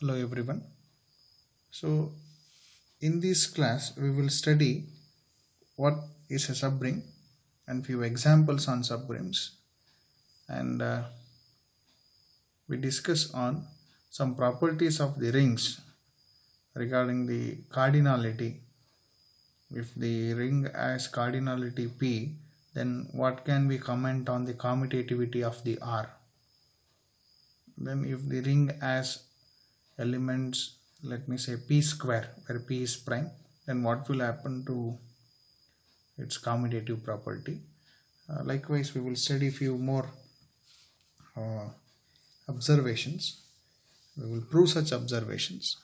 Hello everyone. So in this class we will study what is a subring and few examples on subrings, and we discuss on some properties of the rings regarding the cardinality. If the ring has cardinality P, then what can we comment on the commutativity of the R? Then if the ring has elements, let me say P square, where P is prime, then what will happen to its commutative property? Likewise, we will study few more observations. We will prove such observations.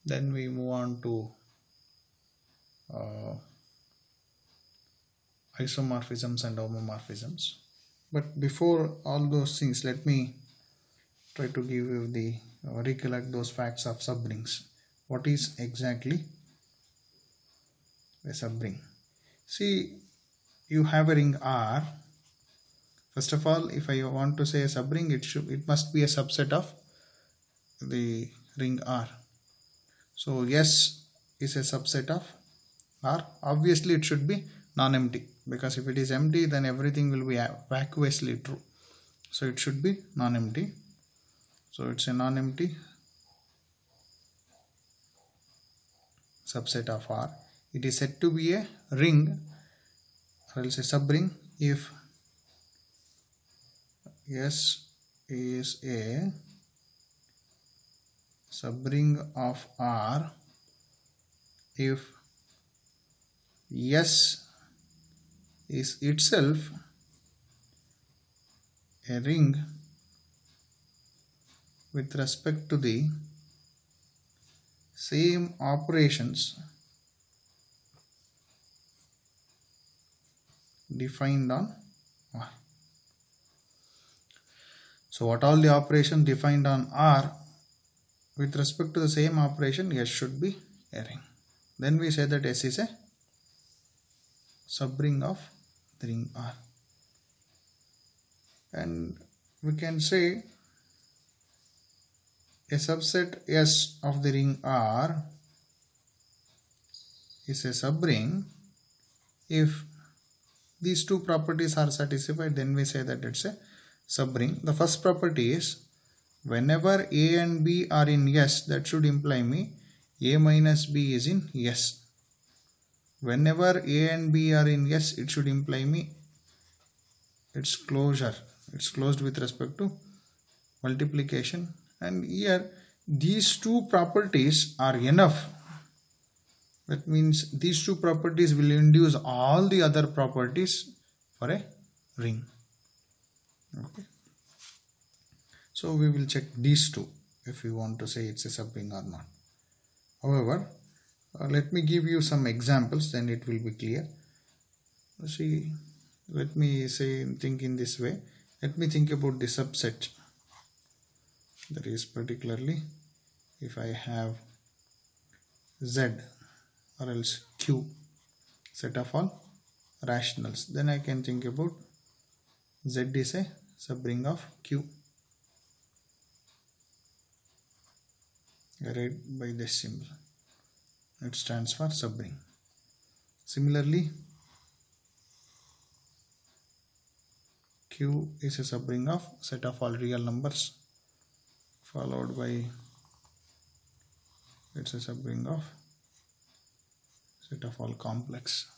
Then we move on to isomorphisms and homomorphisms. But before all those things, let me try to give you recollect those facts of subrings. What is exactly a subring? See, you have a ring R. First of all, if I want to say a subring, it must be a subset of the ring R. So S is a subset of R. Obviously it should be non-empty, because if it is empty, then everything will be vacuously true. So it should be non-empty. So it's a non-empty subset of R. It is said to be a ring, or else a subring, if S is a subring of R, if S is itself a ring with respect to the same operations defined on R. So what all the operations defined on R with respect to the same operation, S should be a ring. Then we say that S is a subring of the ring R. And we can say a subset S of the ring R is a subring if these two properties are satisfied. Then we say that it's a subring. The first property is, whenever A and B are in S, that should imply me A minus B is in S. Whenever A and B are in S, it should imply me its closure. It's closed with respect to multiplication. And here these two properties are enough. That means these two properties will induce all the other properties for a ring. Okay. So we will check these two if we want to say it's a subring or not. However, let me give you some examples, then it will be clear. See, let me think in this way. Let me think about the subset. That is, particularly if I have Z or else Q, set of all rationals, then I can think about Z is a subring of Q. I write by this symbol. It stands for subring. Similarly, Q is a subring of set of all real numbers, followed by it's a subring of set of all complex.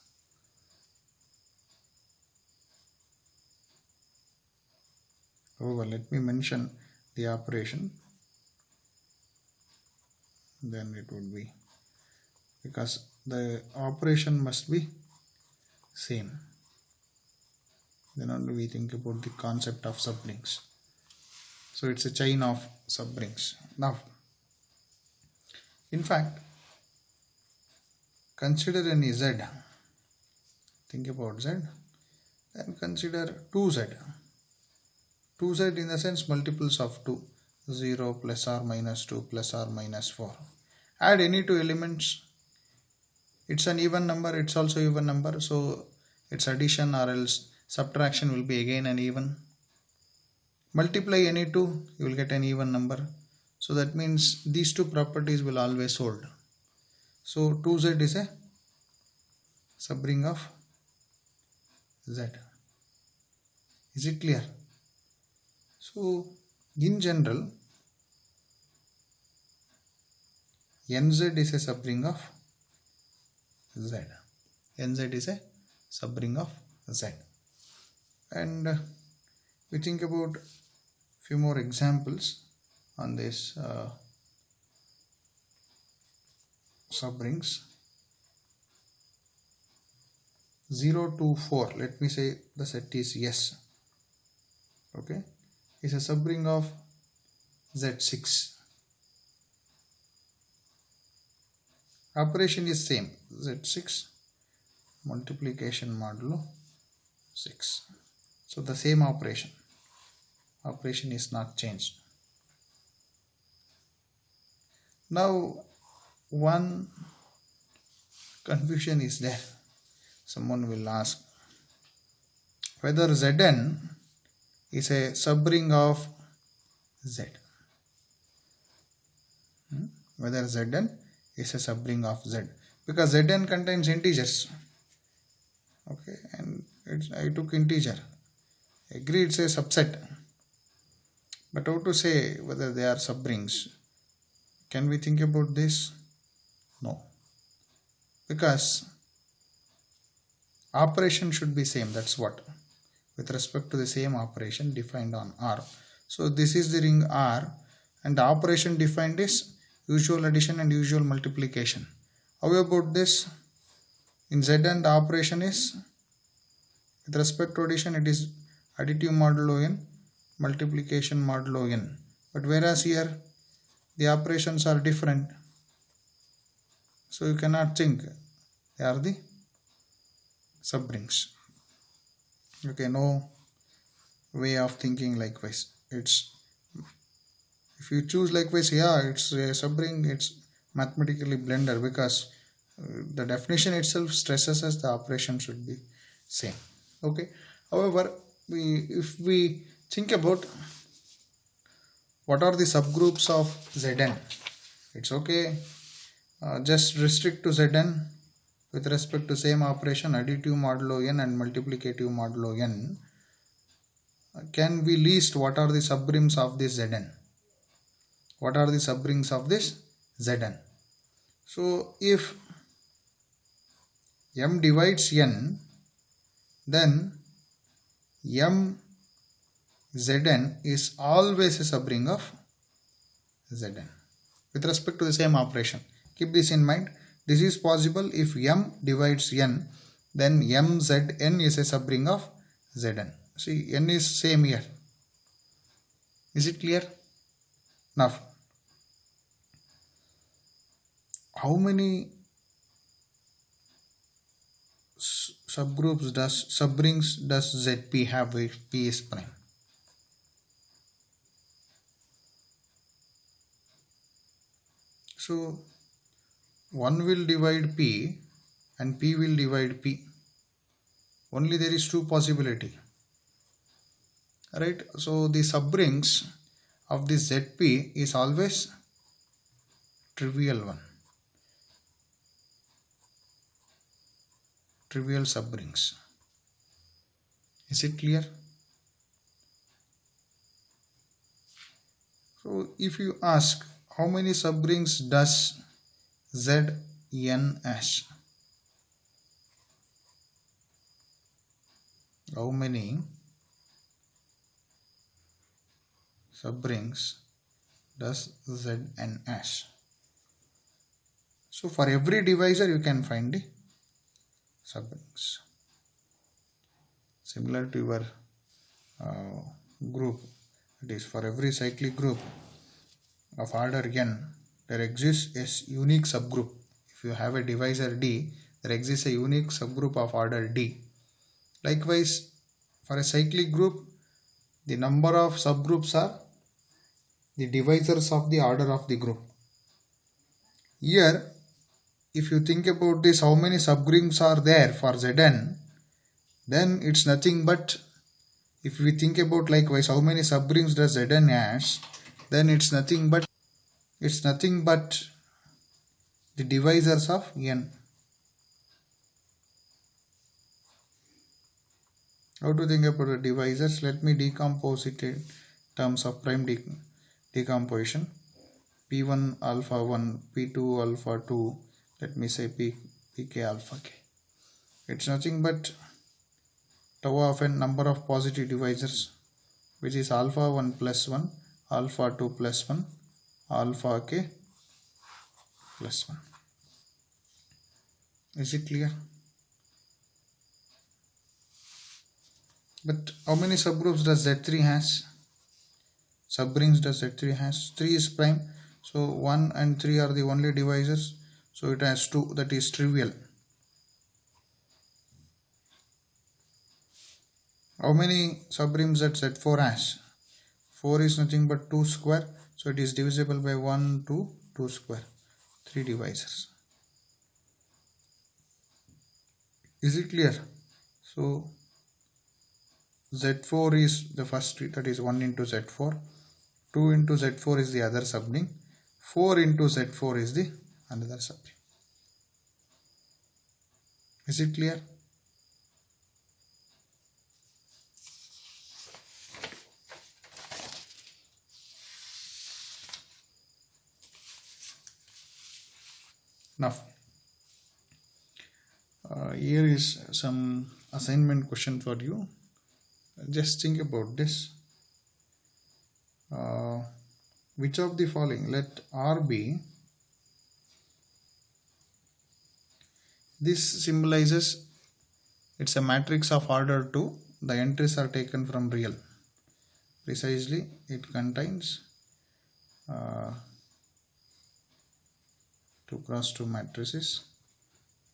However, let me mention the operation, then it would be, because the operation must be same, then only we think about the concept of subrings. So it's a chain of subrings. Now, in fact, consider any Z. Think about Z. Then consider 2Z. 2Z in the sense multiples of 2. 0 plus or minus 2 plus or minus 4. Add any two elements. It's an even number. It's also even number. So its addition or else subtraction will be again an even. Multiply any two, you will get an even number. So that means these two properties will always hold. So 2z is a subring of z. Is it clear? So in general, nz is a subring of z. Nz is a subring of z. And we think about few more examples on this subrings. 0 to 4, let me say the set is S. Okay, is a subring of Z6. Operation is same, Z6 multiplication modulo 6. So the same operation is not changed. Now one confusion is there. Someone will ask whether Zn is a subring of Z. Whether Zn is a subring of Z, because Zn contains integers. Okay, and I took integer. Agree, it's a subset. But how to say whether they are subrings? Can we think about this? No. Because operation should be same, that's what. With respect to the same operation defined on R. So this is the ring R, and the operation defined is usual addition and usual multiplication. How about this? In Zn the operation is, with respect to addition, it is additive modulo n, multiplication modulo n. But whereas here the operations are different, so you cannot think they are the subrings. Okay, no way of thinking likewise. It's, if you choose likewise, yeah, it's a subring, it's mathematically blender, because the definition itself stresses us the operation should be same. Okay, however, if we think about what are the subgroups of Zn, it's okay, just restrict to Zn with respect to same operation, additive modulo n and multiplicative modulo n. Can we list what are the subrings of this Zn? What are the subrings of this Zn? So if m divides n, then m Zn is always a subring of Zn with respect to the same operation. Keep this in mind. This is possible if m divides n, then mzn is a subring of Zn. See, n is same here. Is it clear? Now, how many subrings does Zp have if P is prime? So 1 will divide P and P will divide P. Only there is two possibility. Right? So the subrings of this Zp is always trivial one. Trivial subrings. Is it clear? So if you ask how many subrings does Zn has? How many subrings does Zn has? So for every divisor you can find the subrings. Similar to your group, it is for every cyclic group of order n, there exists a unique subgroup. If you have a divisor D, there exists a unique subgroup of order D. Likewise, for a cyclic group, the number of subgroups are the divisors of the order of the group. Here, if you think about this, how many subgroups are there for Zn, then it's nothing but, if we think about likewise how many subrings does Zn has, then it's nothing but it's nothing but the divisors of n. How to think about the divisors? Let me decompose it in terms of prime decomposition. P1 alpha 1, P2 alpha 2, let me say Pk alpha k. It's nothing but tau of n, number of positive divisors, which is alpha 1 plus 1, alpha 2 plus 1, alpha k plus 1. Is it clear? But how many subgroups does Z3 has? Subrings does Z3 has? 3 is prime. So 1 and 3 are the only divisors. So it has 2, that is trivial. How many subrings that Z4 has? 4 is nothing but 2 square. So it is divisible by 1, 2, 2 square. 3 divisors. Is it clear? So Z4 is the first, that is 1 into Z4. 2 into Z4 is the other subring. 4 into Z4 is the another subring. Is it clear? Now, here is some assignment question for you. Just think about this. Which of the following, let R be, this symbolizes it's a matrix of order 2. The entries are taken from real. Precisely, it contains 2 cross 2 matrices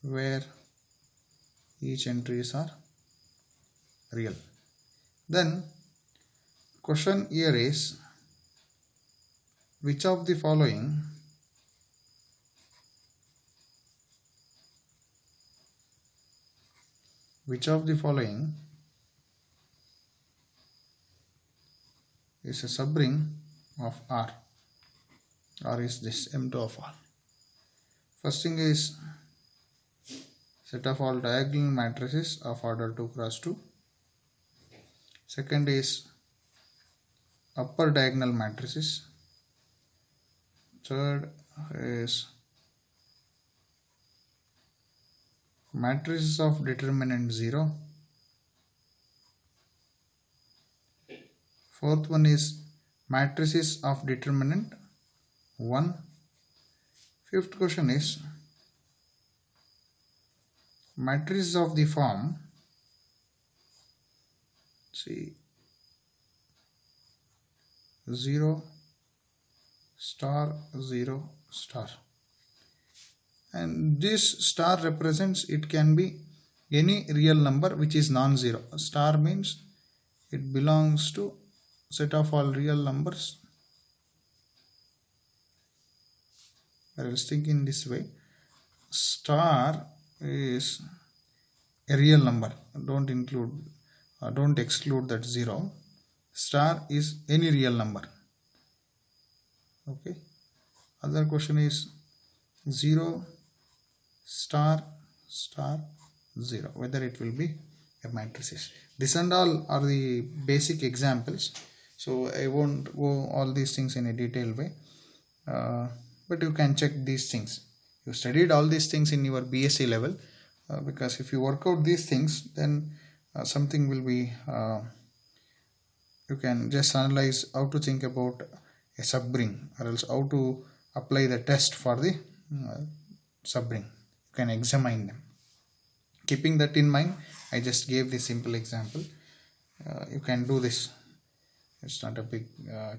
where each entries are real. Then question here is, which of the following is a subring of R? R is this M2 of R. First thing is set of all diagonal matrices of order 2 cross 2. Second is upper diagonal matrices. Third is matrices of determinant 0. Fourth one is matrices of determinant 1. Fifth question is matrices of the form, see, 0 star 0 star, and this star represents, it can be any real number which is non-zero. Star means it belongs to set of all real numbers. I will think in this way. Star is a real number. Don't exclude that 0. Star is any real number. Okay. Other question is 0 star 0, whether it will be a matrices. This and all are the basic examples. So I won't go all these things in a detailed way. But you can check these things. You studied all these things in your BSc level, because if you work out these things, then something will be, you can just analyze how to think about a subring, or else how to apply the test for the subring. You can examine them. Keeping that in mind, I just gave this simple example. You can do this. It's not a big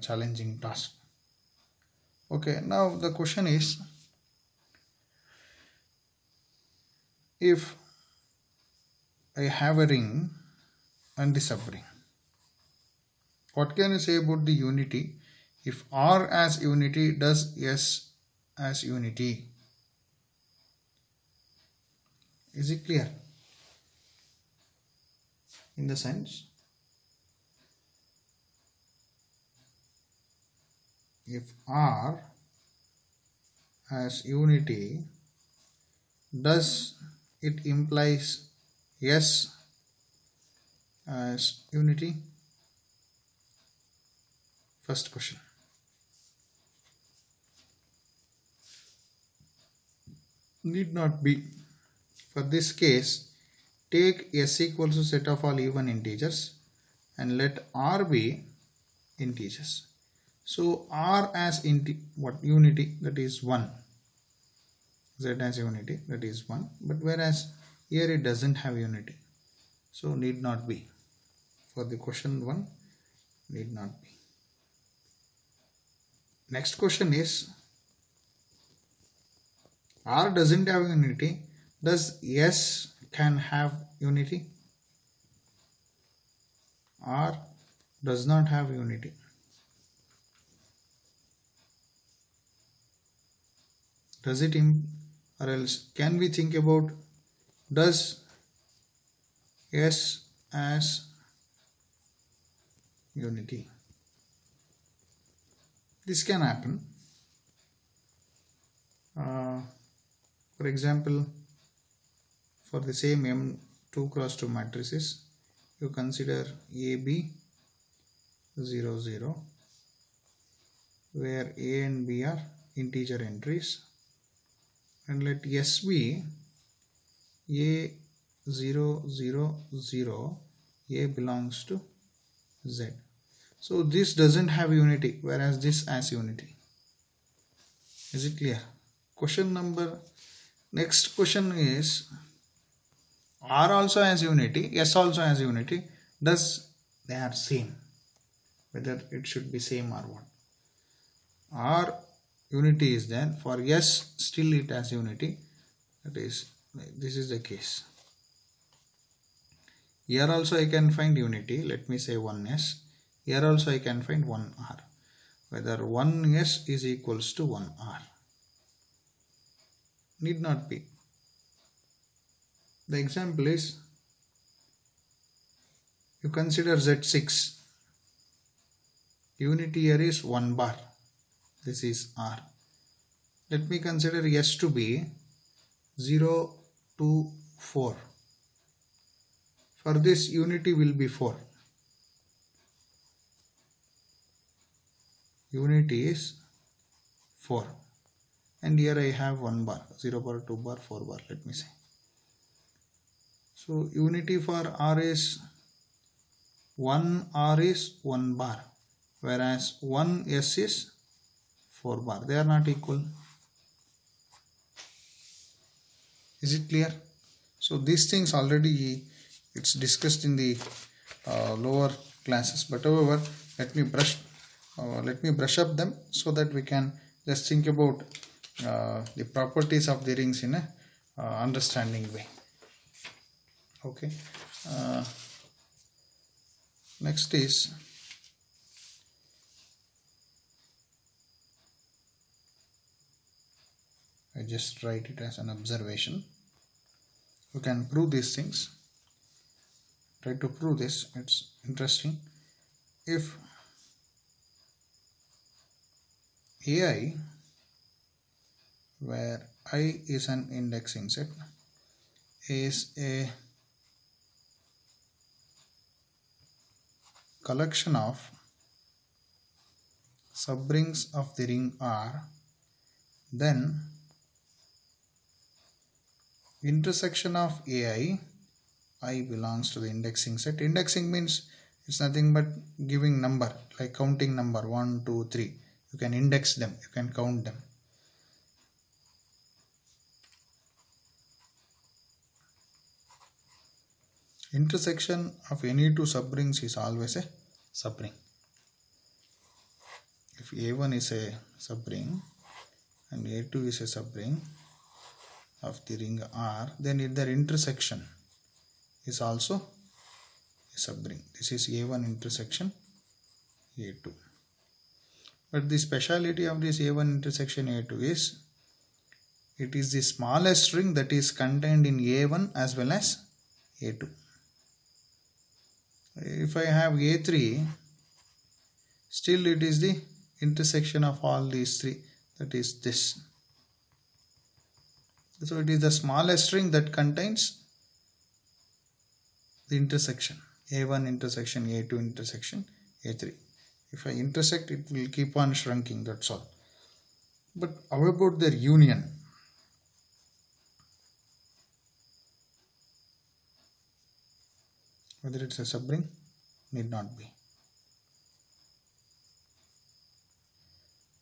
challenging task. Okay, now the question is, if I have a ring and the subring, what can you say about the unity if R as unity does S as unity? Is it clear? In the sense, if R as unity, does it implies S as unity? First question. Need not be. For this case, take S equals to set of all even integers and let R be integers. So R as unity, that is 1. Z as unity, that is 1. But whereas here it doesn't have unity. So need not be. For the question 1, need not be. Next question is, R doesn't have unity. Does S can have unity? R does not have unity. Does it or else can we think about, does S as unity? This can happen. For example, for the same M2 cross 2 matrices, you consider AB 0 0, where A and B are integer entries, and let S be A 0 0 0, A belongs to Z. So this doesn't have unity, whereas this has unity. Is it clear? Next question is, R also has unity, S also has unity. Does they are same? Whether it should be same or what? R unity is there. For S still it has unity. That is, this is the case. Here also I can find unity. Let me say 1S. Here also I can find 1R. Whether 1S is equals to 1R. Need not be. The example is, you consider Z6. Unity here is 1 bar. This is R. Let me consider S to be 0 2 4. For this, unity will be 4. Unity is 4. And here I have 1 bar, 0 bar, 2 bar, 4 bar, let me say. So unity for R is 1R is 1 bar, whereas 1S is 4 bar. They are not equal. Is it clear? So these things already it's discussed in the lower classes, but however, let me brush up them so that we can just think about the properties of the rings in a understanding way. Okay. Next is, I just write it as an observation. You can prove these things. Try to prove this. It's interesting. If AI, where I is an indexing set, is a collection of subrings of the ring R, then intersection of AI, I belongs to the indexing set. Indexing means it's nothing but giving number, like counting number 1, 2, 3. You can index them, you can count them. Intersection of any two subrings is always a subring. If A1 is a subring and A2 is a subring of the ring R, then their intersection is also a subring. This is A1 intersection A2. But the speciality of this A1 intersection A2 is, it is the smallest ring that is contained in A1 as well as A2. If I have A3, still it is the intersection of all these three, that is this. So it is the smallest ring that contains the intersection A1 intersection A2 intersection A3. If I intersect, it will keep on shrinking, that's all. But how about their union? Whether it's a subring, need not be.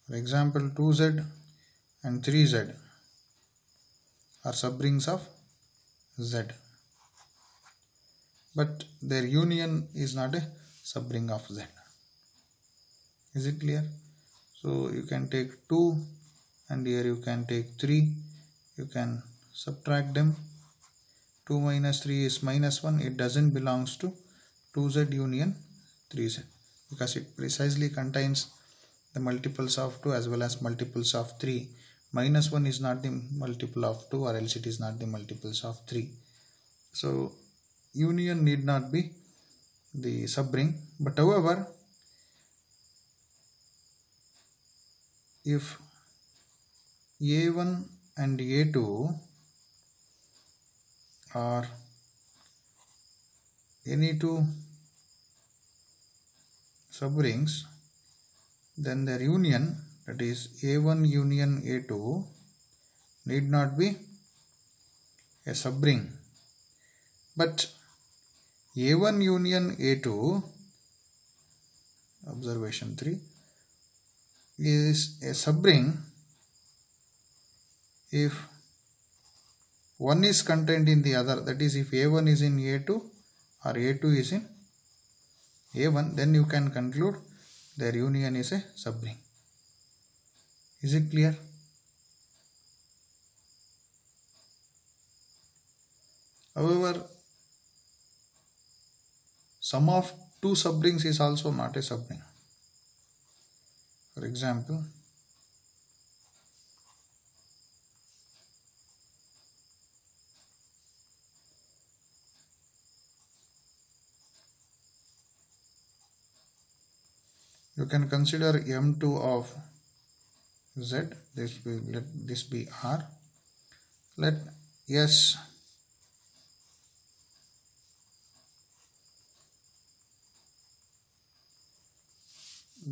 For example, 2Z and 3Z are subrings of Z, but their union is not a subring of Z. Is it clear? So you can take 2 and here you can take 3, you can subtract them. 2 minus 3 is minus 1. It doesn't belongs to 2Z union 3Z because it precisely contains the multiples of 2 as well as multiples of 3. Minus 1 is not the multiple of 2, or else it is not the multiples of 3. So union need not be the subring. But however, if A1 and A2 are any two subrings, then their union, that is A1 union A2, need not be a subring. But A1 union A2, observation 3, is a subring if one is contained in the other. That is, if A1 is in A2 or A2 is in A1, then you can conclude their union is a subring. Is it clear? However, sum of two subrings is also not a subring. For example, you can consider M2 of Z. Let this be R. Let S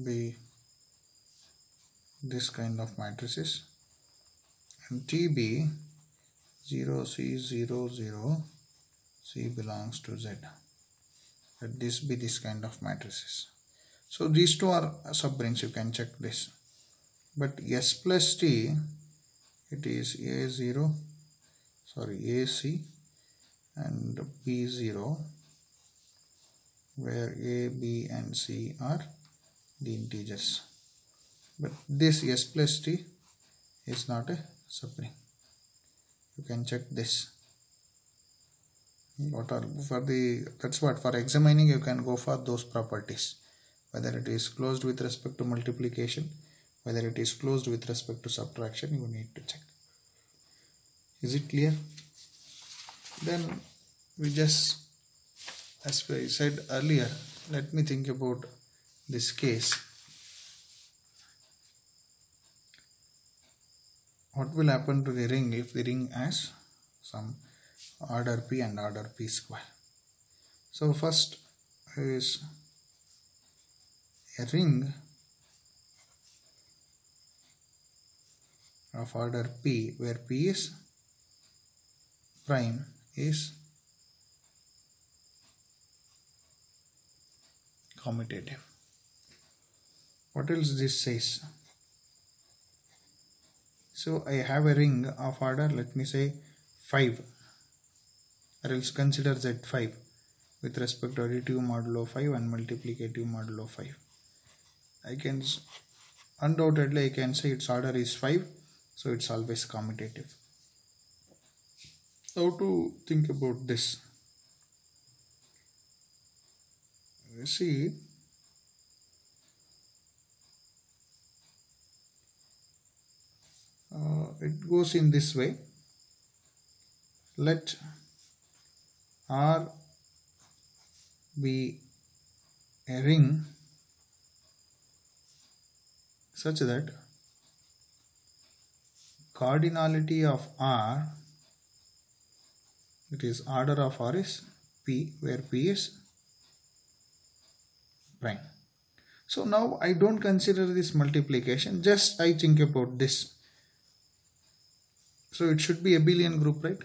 be this kind of matrices and T be 0 C 0 0 C belongs to Z. Let this be this kind of matrices. So these two are subrings, you can check this. But S plus T, it is AC and B0, where A, B and C are the integers. But this S plus T is not a subring. You can check this. That's what for examining you can go for those properties. Whether it is closed with respect to multiplication, whether it is closed with respect to subtraction, you need to check. Is it clear? Then we just, as I said earlier, let me think about this case. What will happen to the ring if the ring has some order P and order P square? So first is a ring of order P, where P is prime, is commutative. What else this says? So I have a ring of order, let me say 5, or else consider Z5 with respect to additive modulo 5 and multiplicative modulo 5. Undoubtedly I can say its order is 5, so it's always commutative. How to think about this? You see, it goes in this way. Let R be a ring such that cardinality of R, it is order of R is P, where P is prime. So now I don't consider this multiplication, just I think about this. So it should be a abelian group, right?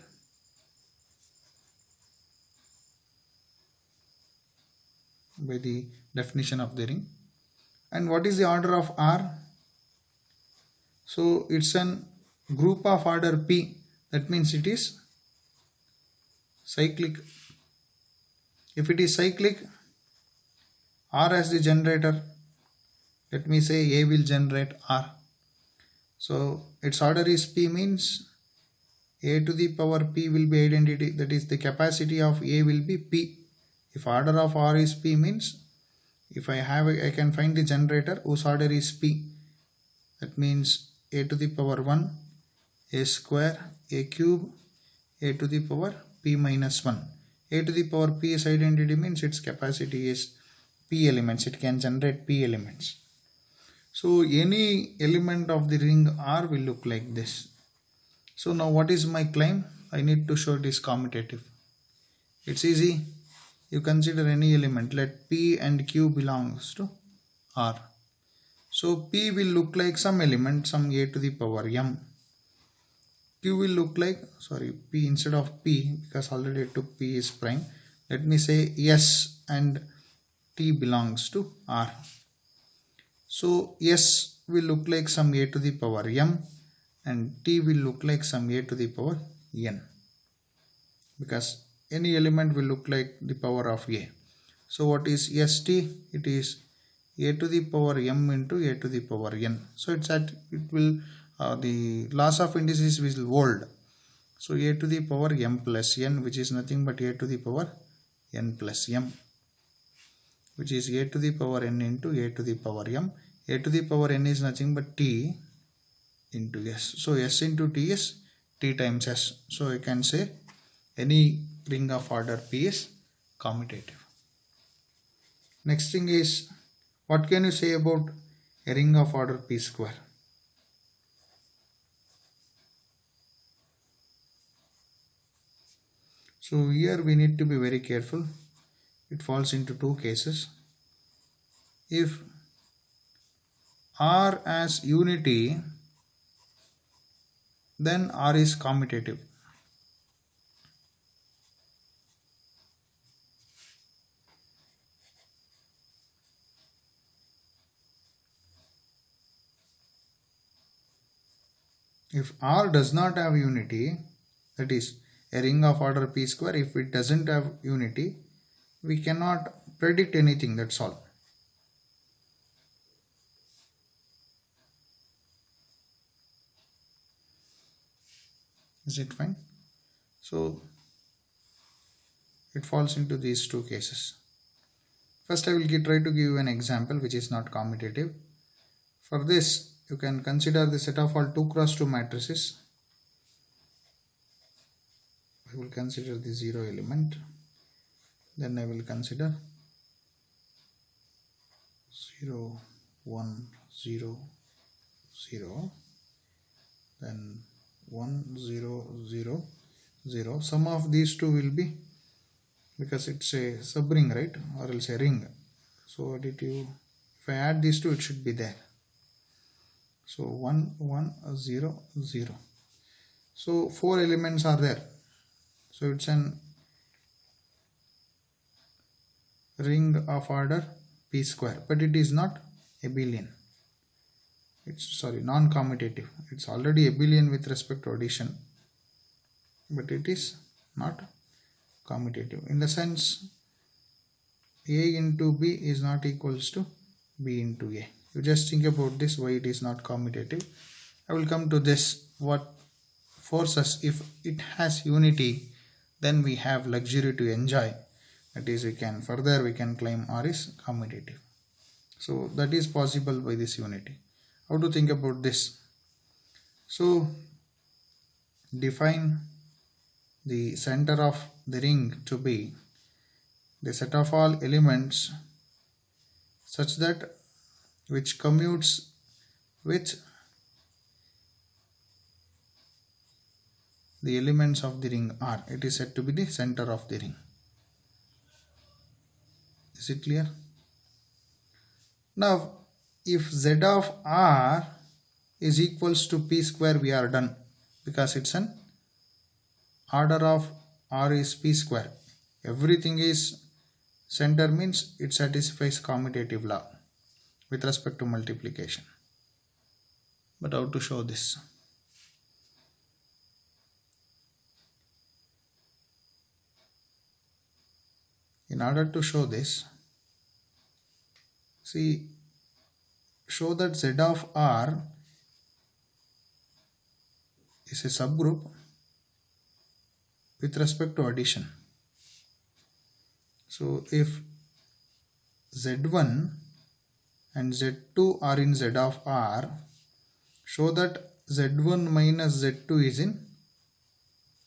By the definition of the ring. And what is the order of R? So it's an group of order P. That means it is cyclic. If it is cyclic, R as the generator, let me say A will generate R. So its order is P, means A to the power P will be identity, that is the capacity of A will be P. If order of R is P, means if I can find the generator whose order is P. That means A to the power 1, A square, A cube, A to the power P minus 1. A to the power P is identity, means its capacity is P elements. It can generate P elements. So any element of the ring R will look like this. So now what is my claim? I need to show it is commutative. It's easy. You consider any element, let P and Q belongs to R. So P will look like some element, some A to the power M. Q will look like, P instead of P, because already I took P is prime. Let me say S and T belongs to R. So S will look like some A to the power M and T will look like some A to the power N, because any element will look like the power of A. So what is ST? It is A to the power M into A to the power N. So the laws of indices will hold. So A to the power M plus N, which is nothing but A to the power N plus M, which is A to the power N into A to the power M. A to the power N is nothing but T into S. So S into T is T times S. So I can say any ring of order P is commutative. Next thing is, what can you say about a ring of order P square? So here we need to be very careful. It falls into two cases. If R as unity, then R is commutative. If R does not have unity, that is a ring of order P square, if it doesn't have unity, we cannot predict anything, that's all. Is it fine? So it falls into these two cases. First I will try to give you an example which is not commutative. For this, you can consider the set of all 2 cross 2 matrices. I will consider the 0 element. Then I will consider 0, 1, 0, 0. Then 1, 0, 0, 0. Sum of these two will be, because it's a subring, right? Or else a ring. So if I add these two, it should be there. So 1, 1, 0, 0. So 4 elements are there. So it's an ring of order P square, but it is not abelian. It's non-commutative. It's already abelian with respect to addition, but it is not commutative. In the sense, A into B is not equals to B into A. You just think about this, why it is not commutative. I will come to this. What forces, if it has unity, then we have luxury to enjoy. That is, we can claim R is commutative. So that is possible by this unity. How to think about this? So define the center of the ring to be the set of all elements such that which commutes with the elements of the ring R. It is said to be the center of the ring. Is it clear? Now, if Z of R is equals to P square, we are done, because it's an order of R is P square. Everything is center means it satisfies commutative law with respect to multiplication. But how to show this? In order to show this, show that Z of R is a subgroup with respect to addition. So if Z1 and Z2 are in Z of R, show that Z1 minus Z2 is in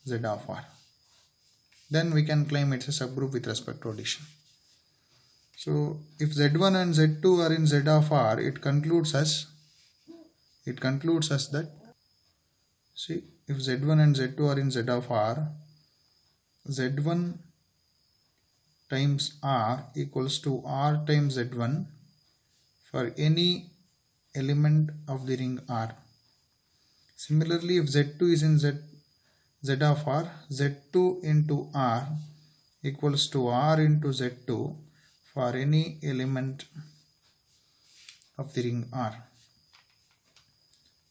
Z of R. Then we can claim it's a subgroup with respect to addition. So if Z1 and Z2 are in Z of R, it concludes us that, if Z1 and Z2 are in Z of R, Z1 times R equals to R times Z1 for any element of the ring R. Similarly, if Z2 is in Z of R, Z2 into R equals to R into Z2 for any element of the ring R.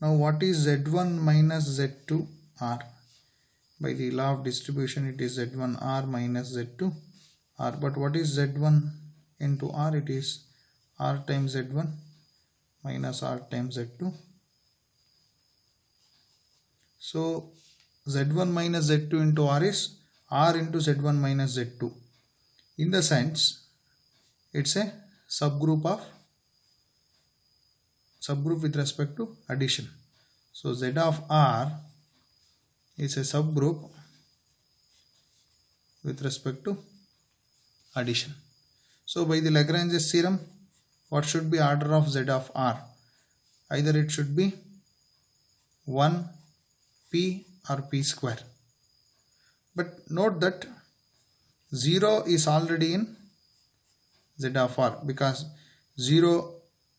Now what is Z1 minus Z2 R? By the law of distribution, it is Z1 R minus Z2 R. But what is Z1 into R? It is R times Z1 minus R times Z2. So Z1 minus Z2 into R is R into Z1 minus Z2. In the sense, it's a subgroup with respect to addition. So Z of R is a subgroup with respect to addition. So by the Lagrange's theorem, what should be order of Z of R? Either it should be 1 P or P square. But note that 0 is already in Z of R, because 0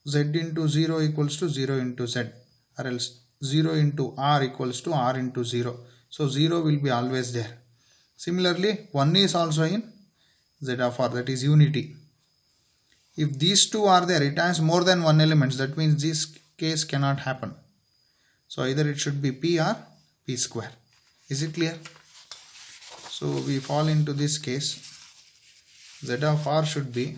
Z into 0 equals to 0 into Z, or else 0 into R equals to R into 0. So 0 will be always there. Similarly, 1 is also in Z of R, that is unity. If these two are there, it has more than one elements. That means this case cannot happen. So either it should be P or P square. Is it clear? So we fall into this case. Z of R should be